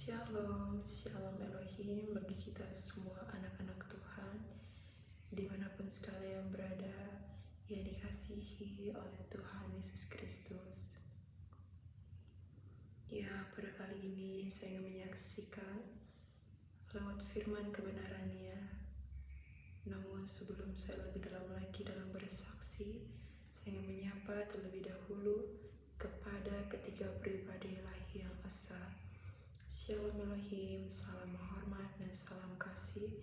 Shalom, Shalom Elohim bagi kita semua anak-anak Tuhan dimanapun sekalian berada yang dikasihi oleh Tuhan Yesus Kristus. Ya, pada kali ini saya ingin menyaksikan lewat firman kebenarannya. Namun sebelum saya lebih dalam lagi dalam bersaksi, saya ingin menyapa terlebih dahulu kepada ketiga pribadi ilahi yang esa. Shalom Elohim, salam hormat dan salam kasih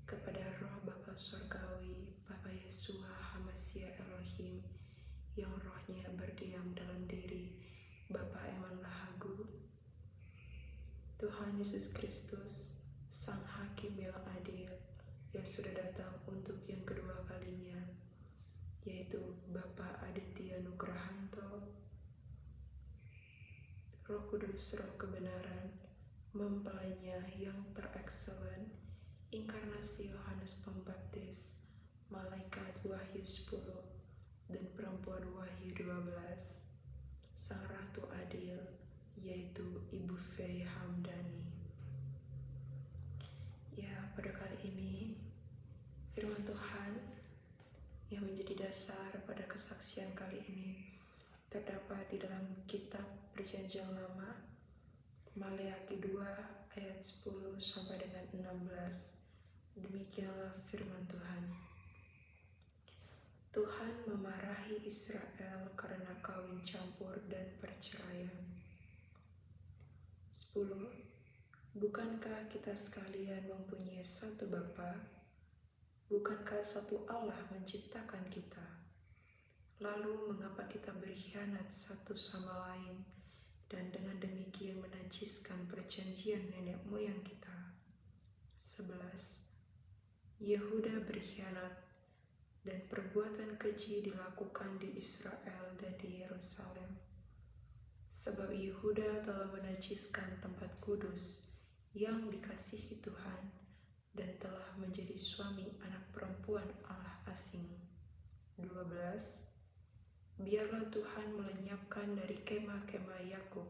kepada roh Bapa Surgawi, Bapa Yeshua Hamashiach Elohim, yang rohnya berdiam dalam diri Bapa Eman Lahagu, Tuhan Yesus Kristus, Sang Hakim yang adil, yang sudah datang untuk yang kedua kalinya, yaitu Bapa Aditya Nugrahanto, Roh Kudus, Roh Kebenaran, mempelainya yang terekselen, inkarnasi Yohanes Pembaptis, malaikat Wahyu 10, dan perempuan Wahyu 12, Sang Ratu Adil, yaitu Ibu Fei Hamdani. Ya, pada kali ini, firman Tuhan yang menjadi dasar pada kesaksian kali ini terdapat di dalam kitab Perjanjian Lama, Maleakhi 2 ayat 10 sampai dengan 16. Demikianlah firman Tuhan. Tuhan memarahi Israel karena kawin campur dan perceraian. 10. Bukankah kita sekalian mempunyai satu Bapa? Bukankah satu Allah menciptakan kita? Lalu mengapa kita berkhianat satu sama lain dan dengan demikian menajiskan perjanjian nenek moyang kita? 11. Yehuda berkhianat dan perbuatan keji dilakukan di Israel dan di Yerusalem. Sebab Yehuda telah menajiskan tempat kudus yang dikasihi Tuhan dan telah menjadi suami anak perempuan Allah asing. 12. Biarlah Tuhan melenyapkan dari kemah-kemah Yakub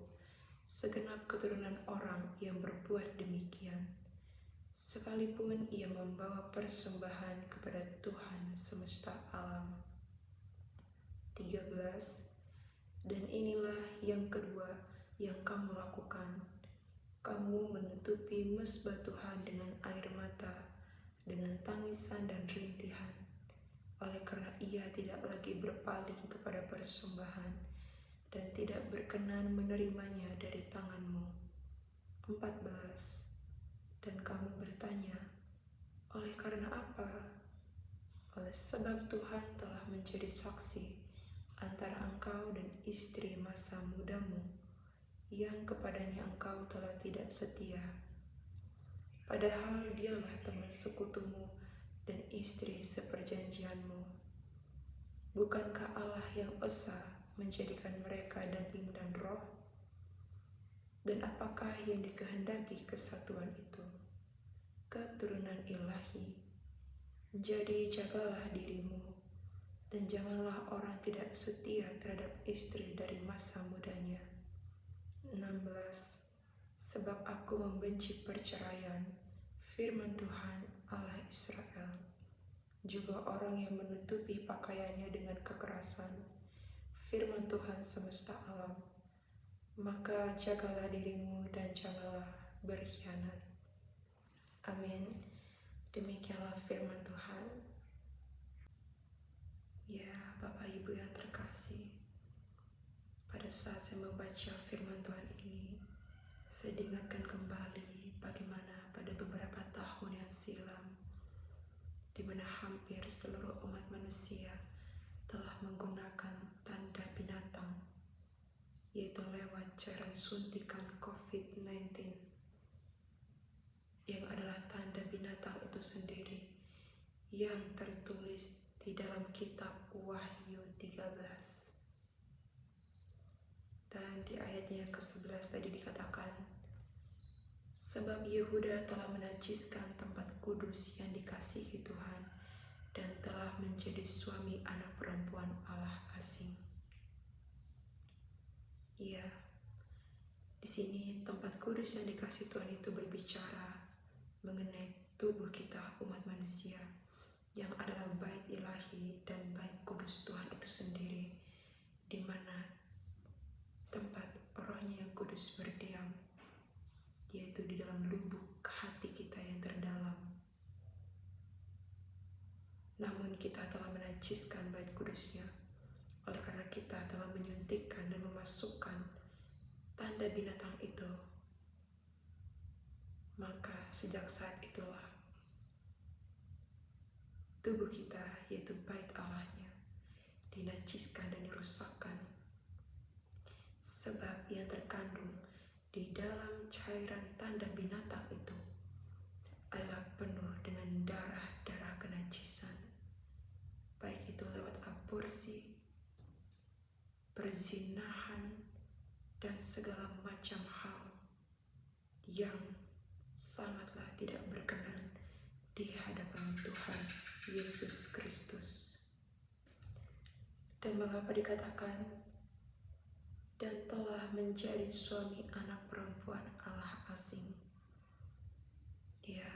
segenap keturunan orang yang berbuat demikian, sekalipun ia membawa persembahan kepada Tuhan semesta alam. 13. Dan inilah yang kedua yang kamu lakukan. Kamu menutupi mesbah Tuhan dengan air mata, dengan tangisan dan rintihan, oleh karena ia tidak lagi berpaling kepada persembahan dan tidak berkenan menerimanya dari tanganmu. 14. Dan kamu bertanya, oleh karena apa? Oleh sebab Tuhan telah menjadi saksi antara engkau dan istri masa mudamu, yang kepadanya engkau telah tidak setia. Padahal dialah teman sekutumu dan istri seperjanjianmu. Bukankah Allah yang esa menjadikan mereka daging dan roh? Dan apakah yang dikehendaki kesatuan itu? Keturunan ilahi. Jadi jagalah dirimu, dan janganlah orang tidak setia terhadap istri dari masa mudanya. 16. Sebab aku membenci perceraian, firman Tuhan Allah Israel, juga orang yang menutupi pakaiannya dengan kekerasan, firman Tuhan semesta alam. Maka jagalah dirimu dan janganlah berkhianat. Amin. Demikianlah firman Tuhan. Ya, Bapak Ibu yang terkasih, pada saat saya membaca firman Tuhan ini, saya diingatkan kembali bagaimana pada beberapa tahun yang silam, di mana hampir seluruh umat manusia telah menggunakan tanda binatang, yaitu lewat cairan suntikan COVID-19, yang adalah tanda binatang itu sendiri, yang tertulis di dalam kitab Wahyu 13. Dan di ayatnya ke-11 tadi dikatakan, sebab Yehuda telah menajiskan tempat kudus yang dikasihi Tuhan dan telah menjadi suami anak perempuan Allah asing. Ya, di Di sini tempat kudus yang dikasih Tuhan itu berbicara mengenai tubuh kita umat manusia yang adalah bait ilahi dan bait kudus Tuhan itu sendiri, di mana tempat rohnya yang kudus berdiam, yaitu di dalam lubuk hati kita yang terdalam. Namun kita telah menajiskan bait kudusnya, oleh karena kita telah menyuntikkan dan memasukkan tanda binatang itu. Maka sejak saat itulah tubuh kita, yaitu bait Allahnya, dinajiskan dan dirusakkan. Sebab yang terkandung di dalam cairan tanda binatang itu adalah penuh dengan darah-darah kenajisan, baik itu lewat aborsi, perzinahan, dan segala macam hal yang sangatlah tidak berkenan di hadapan Tuhan Yesus Kristus. Dan mengapa dikatakan dan telah menjadi suami anak perempuan Allah asing? Ya,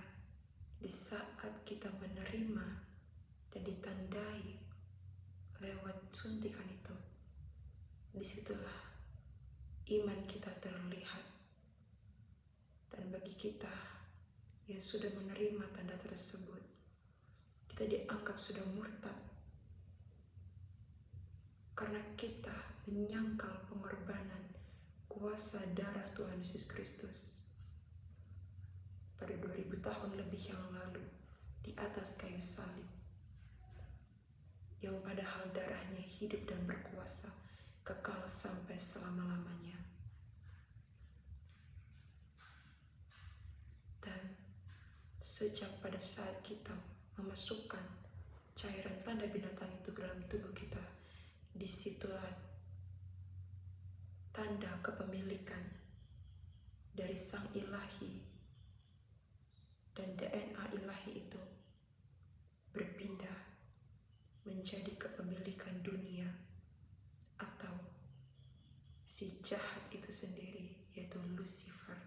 di saat kita menerima dan ditandai lewat suntikan itu, disitulah iman kita terlihat. Dan bagi kita yang sudah menerima tanda tersebut, kita dianggap sudah murtad karena kita menyangkal pengorbanan kuasa darah Tuhan Yesus Kristus pada 2000 tahun lebih yang lalu di atas kayu salib, yang padahal darahnya hidup dan berkuasa kekal sampai selama-lamanya. Dan sejak pada saat kita memasukkan cairan tanda binatang itu ke dalam tubuh kita, disitulah tanda kepemilikan dari Sang Ilahi dan DNA ilahi itu berpindah menjadi kepemilikan dunia atau si jahat itu sendiri, yaitu Lucifer.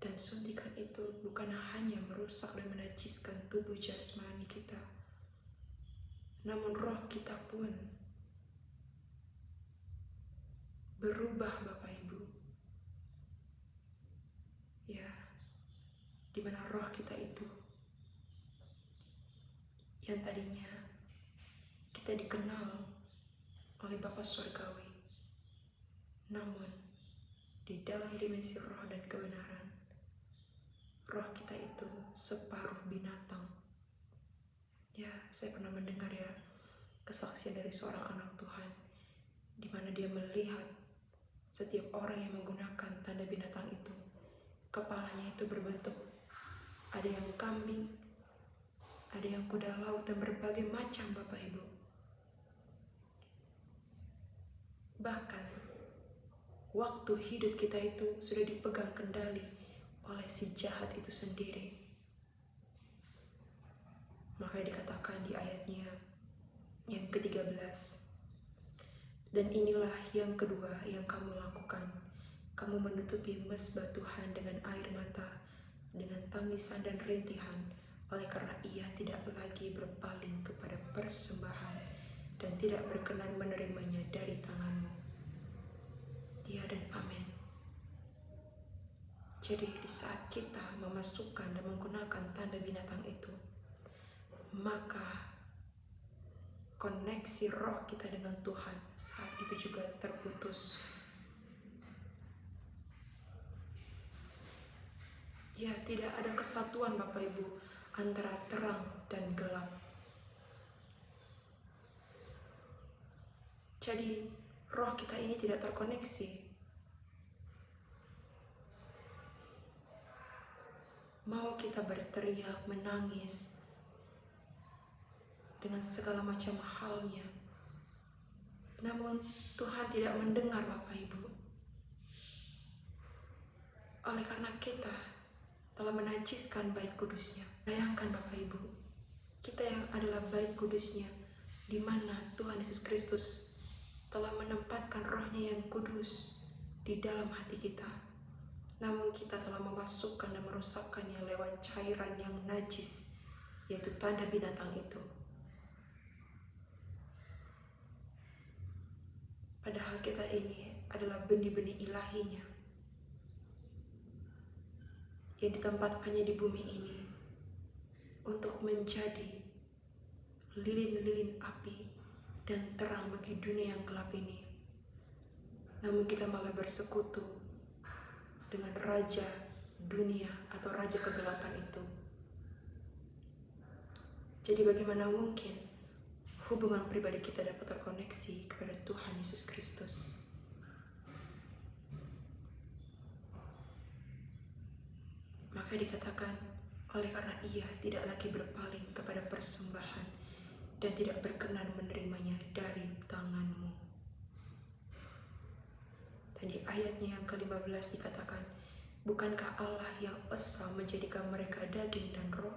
Dan suntikan itu bukan hanya merusak dan menajiskan tubuh jasmani kita, namun roh kita pun berubah, Bapak Ibu. Ya, di mana roh kita itu yang tadinya kita dikenal oleh Bapa Surgawi, namun di dalam dimensi roh dan kebenaran, roh kita itu separuh binatang. Ya, saya pernah mendengar ya kesaksian dari seorang anak Tuhan, di mana dia melihat setiap orang yang menggunakan tanda binatang itu, kepalanya itu berbentuk, ada yang kambing, ada yang kuda laut, dan berbagai macam, Bapak Ibu. Bahkan waktu hidup kita itu sudah dipegang kendali oleh si jahat itu sendiri. Maka dikatakan di ayatnya yang ke-13, dan inilah yang kedua yang kamu lakukan, kamu menutupi mesbah Tuhan dengan air mata, dengan tangisan dan rintihan, oleh karena ia tidak lagi berpaling kepada persembahan dan tidak berkenan menerimanya dari tanganmu. Ya dan amin. Jadi di saat kita memasukkan dan menggunakan tanda binatang itu, maka koneksi roh kita dengan Tuhan saat itu juga terputus. Ya, tidak ada kesatuan, Bapak Ibu, antara terang dan gelap. Jadi roh kita ini tidak terkoneksi. Mau kita berteriak, menangis, dengan segala macam halnya, namun Tuhan tidak mendengar, Bapak Ibu. Oleh karena kita telah menajiskan bait kudusnya. Bayangkan Bapak Ibu, kita yang adalah bait kudusnya, di mana Tuhan Yesus Kristus telah menempatkan rohnya yang kudus di dalam hati kita. Namun kita telah memasukkan dan merusakkannya lewat cairan yang najis, yaitu tanda binatang itu. Padahal kita ini adalah benih-benih ilahinya yang ditempatkannya di bumi ini untuk menjadi lilin-lilin api dan terang bagi dunia yang gelap ini. Namun kita malah bersekutu dengan raja dunia atau raja kegelapan itu. Jadi bagaimana mungkin hubungan pribadi kita dapat terkoneksi kepada Tuhan Yesus Kristus? Maka dikatakan, oleh karena ia tidak lagi berpaling kepada persembahan dan tidak berkenan menerimanya dari tanganmu. Dan di ayatnya yang ke-15 dikatakan, bukankah Allah yang esa menjadikan mereka daging dan roh?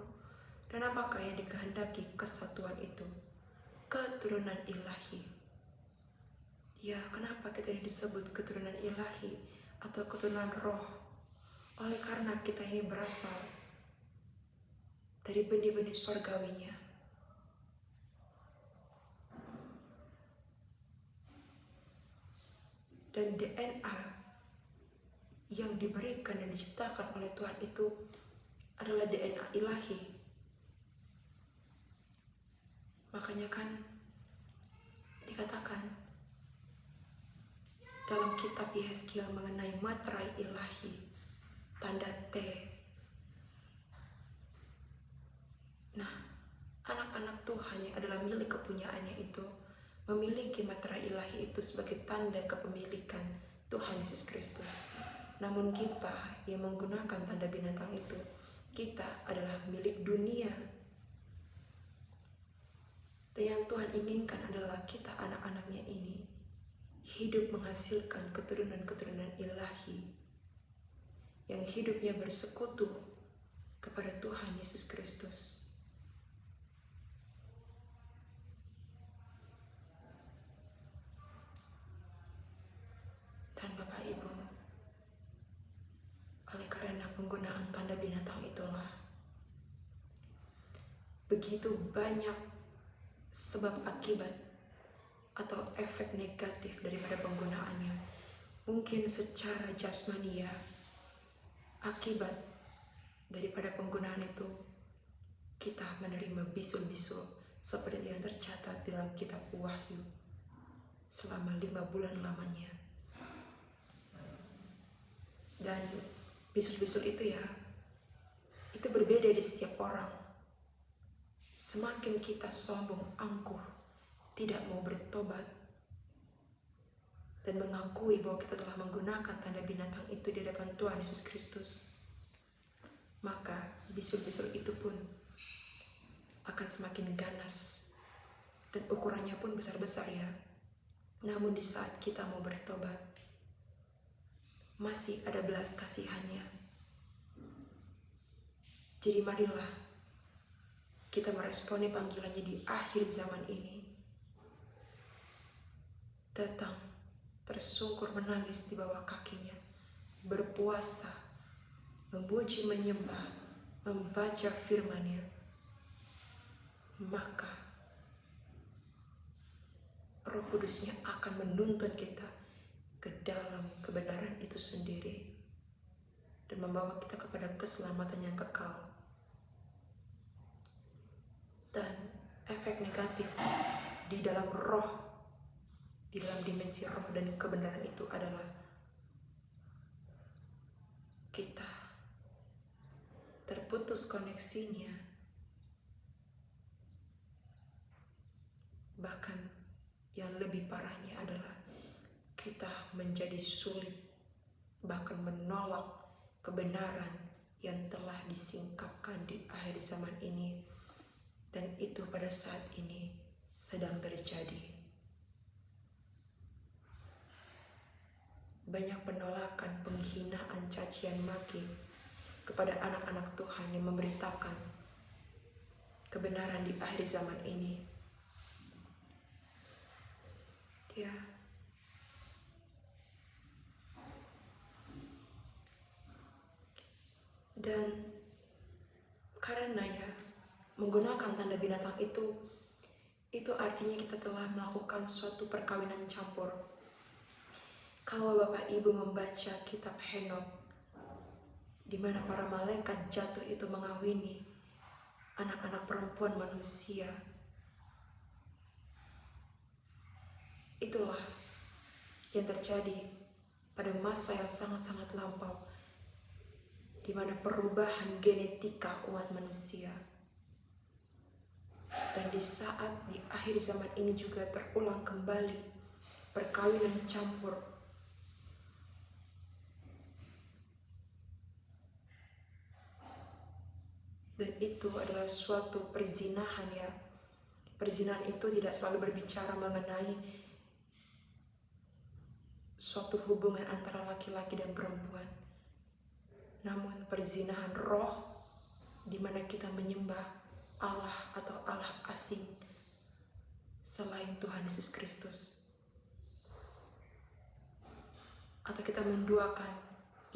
Dan apakah yang dikehendaki kesatuan itu? Keturunan ilahi. Ya, kenapa kita disebut keturunan ilahi atau keturunan roh? Oleh karena kita ini berasal dari benih-benih surgawinya. Dan DNA yang diberikan dan diciptakan oleh Tuhan itu adalah DNA ilahi. Makanya kan dikatakan dalam kitab Yeskiel mengenai materai ilahi, tanda T. Nah, anak-anak Tuhan yang adalah milik kepunyaannya itu memiliki materai ilahi itu sebagai tanda kepemilikan Tuhan Yesus Kristus. Namun kita yang menggunakan tanda binatang itu, kita adalah milik dunia. Dan yang Tuhan inginkan adalah kita anak-anaknya ini hidup menghasilkan keturunan-keturunan ilahi yang hidupnya bersekutu kepada Tuhan Yesus Kristus. Dan Bapak Ibu, oleh karena penggunaan tanda binatang itulah begitu banyak sebab akibat atau efek negatif daripada penggunaannya. Mungkin secara jasmania, akibat daripada penggunaan itu kita menerima bisul-bisul seperti yang tercatat dalam kitab Wahyu selama 5 bulan lamanya. Dan bisul-bisul itu itu berbeda di setiap orang. Semakin kita sombong, angkuh, tidak mau bertobat dan mengakui bahwa kita telah menggunakan tanda binatang itu di hadapan Tuhan Yesus Kristus, maka bisul-bisul itu pun akan semakin ganas dan ukurannya pun besar-besar ya. Namun di saat kita mau bertobat, masih ada belas kasihannya. Jadi marilah kita meresponi panggilannya di akhir zaman ini. Datang, tersungkur menangis di bawah kakinya, berpuasa, memuji, menyembah, membaca firman-Nya. Maka Roh Kudus-Nya akan menuntun kita ke dalam kebenaran itu sendiri dan membawa kita kepada keselamatan yang kekal. Dan efek negatif di dalam roh, di dalam dimensi roh dan kebenaran itu adalah kita terputus koneksinya. Bahkan yang lebih parahnya adalah kita menjadi sulit, bahkan menolak kebenaran yang telah disingkapkan di akhir zaman ini. Dan itu pada saat ini sedang terjadi. Banyak penolakan, penghinaan, cacian maki kepada anak-anak Tuhan yang memberitakan kebenaran di akhir zaman ini. Ya, Dan karena ya, menggunakan tanda binatang itu artinya kita telah melakukan suatu perkawinan campur. Kalau Bapak Ibu membaca kitab Henokh, di mana para malaikat jatuh itu mengawini anak-anak perempuan manusia, itulah yang terjadi pada masa yang sangat-sangat lampau, di mana perubahan genetika umat manusia. Dan di saat di akhir zaman ini juga terulang kembali perkawinan campur. Dan itu adalah suatu perzinahan ya. Perzinahan itu tidak selalu berbicara mengenai suatu hubungan antara laki-laki dan perempuan. Namun perzinahan roh, di mana kita menyembah Allah atau Allah asing selain Tuhan Yesus Kristus. Atau kita menduakan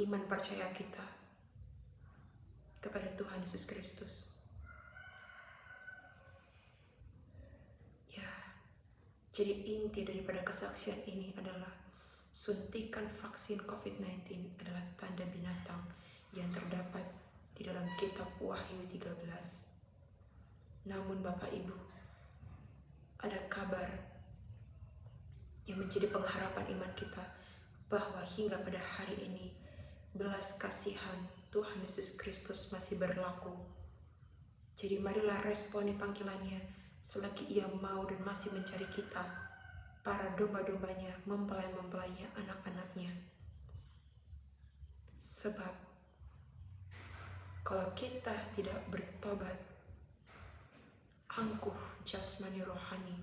iman percaya kita kepada Tuhan Yesus Kristus. Ya, jadi inti daripada kesaksian ini adalah suntikan vaksin COVID-19 adalah tanda binatang yang terdapat di dalam kitab Wahyu 13. Namun Bapak Ibu, ada kabar yang menjadi pengharapan iman kita bahwa hingga pada hari ini belas kasihan Tuhan Yesus Kristus masih berlaku. Jadi marilah responi panggilannya selagi Ia mau dan masih mencari kita, para domba-dombanya, mempelai-mempelainya, anak-anaknya. Sebab kalau kita tidak bertobat, angkuh jasmani rohani,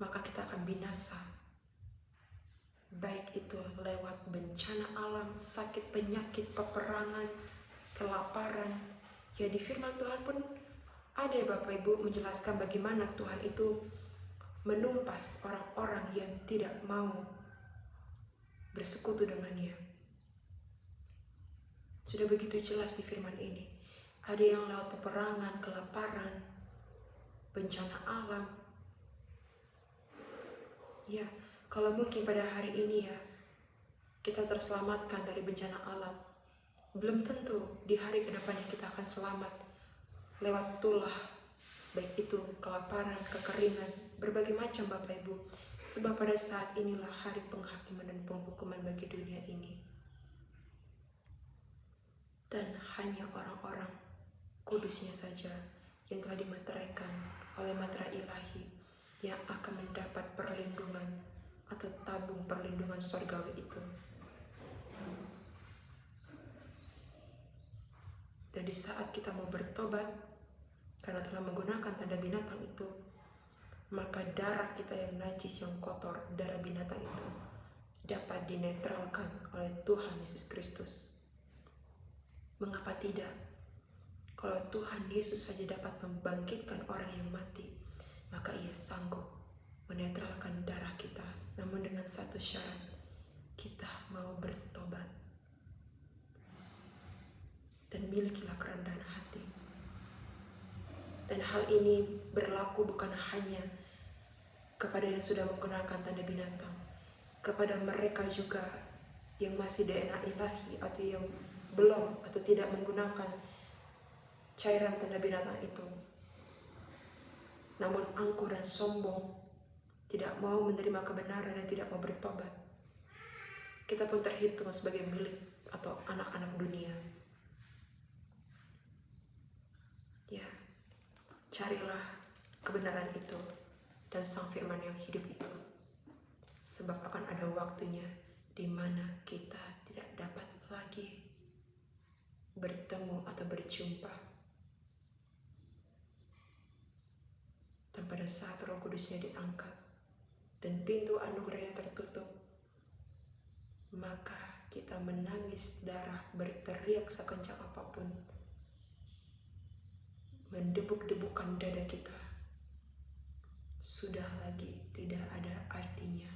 maka kita akan binasa. Baik itu lewat bencana alam, sakit, penyakit, peperangan, kelaparan. Ya, di firman Tuhan pun ada ya Bapak Ibu menjelaskan bagaimana Tuhan itu menumpas orang-orang yang tidak mau bersekutu dengannya. Sudah begitu jelas di firman ini. Ada yang lewat peperangan, kelaparan, bencana alam. Ya, kalau mungkin pada hari ini ya, kita terselamatkan dari bencana alam. Belum tentu di hari kedepannya kita akan selamat lewat tulah, baik itu kelaparan, kekeringan, berbagai macam Bapak Ibu. Sebab pada saat inilah hari penghakiman dan penghukuman bagi dunia ini. Dan hanya orang-orang kudusnya saja yang telah dimateraikan oleh materai ilahi yang akan mendapat perlindungan atau tabung perlindungan surgawi itu. Dan di saat kita mau bertobat karena telah menggunakan tanda binatang itu, maka darah kita yang najis, yang kotor, darah binatang itu dapat dinetralkan oleh Tuhan Yesus Kristus. Mengapa tidak? Kalau Tuhan Yesus saja dapat membangkitkan orang yang mati, maka Ia sanggup menetralkan darah kita. Namun dengan satu syarat, kita mau bertobat dan milikilah kerendahan hati. Dan hal ini berlaku bukan hanya kepada yang sudah menggunakan tanda binatang, kepada mereka juga yang masih DNA ilahi atau yang belum atau tidak menggunakan cairan tanda binatang itu, namun angkuh dan sombong, tidak mau menerima kebenaran dan tidak mau bertobat. Kita pun terhitung sebagai milik atau anak-anak dunia. Ya, carilah kebenaran itu dan sang firman yang hidup itu. Sebab akan ada waktunya di mana kita tidak dapat lagi bertemu atau berjumpa. Dan pada saat Roh Kudusnya diangkat dan pintu anugerahnya tertutup, maka kita menangis darah, berteriak sekencang apapun, mendebuk-debukan dada kita. Sudah lagi tidak ada artinya,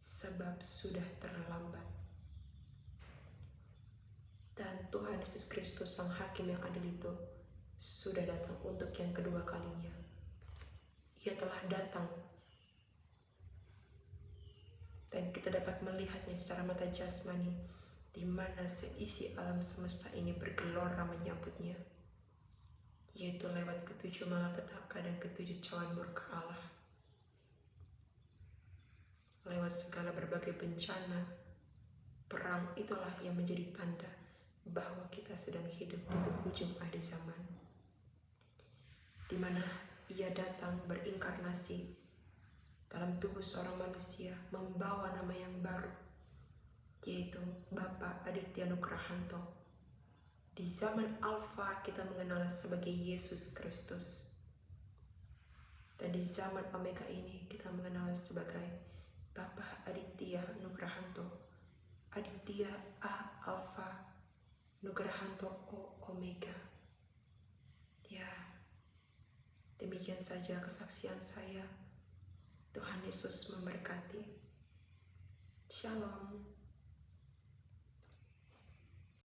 sebab sudah terlambat. Dan Tuhan Yesus Kristus Sang Hakim yang adil itu sudah datang untuk yang kedua kalinya. Ia telah datang dan kita dapat melihatnya secara mata jasmani, di mana seisi alam semesta ini bergelora menyambutnya, yaitu lewat ketujuh malapetaka dan ketujuh cawan murka Allah. Lewat segala berbagai bencana, perang itulah yang menjadi tanda bahwa kita sedang hidup di penghujung akhir zaman, di mana ia datang berinkarnasi dalam tubuh seorang manusia, membawa nama yang baru, yaitu Bapa Aditya Nugrahanto. Di zaman Alfa kita mengenal sebagai Yesus Kristus, dan di zaman Omega ini kita mengenal sebagai Bapa Aditya Nugrahanto. Aditya A Alfa, Nugrahanto O Omega. Ya, demikian saja kesaksian saya. Tuhan Yesus memberkati. Shalom.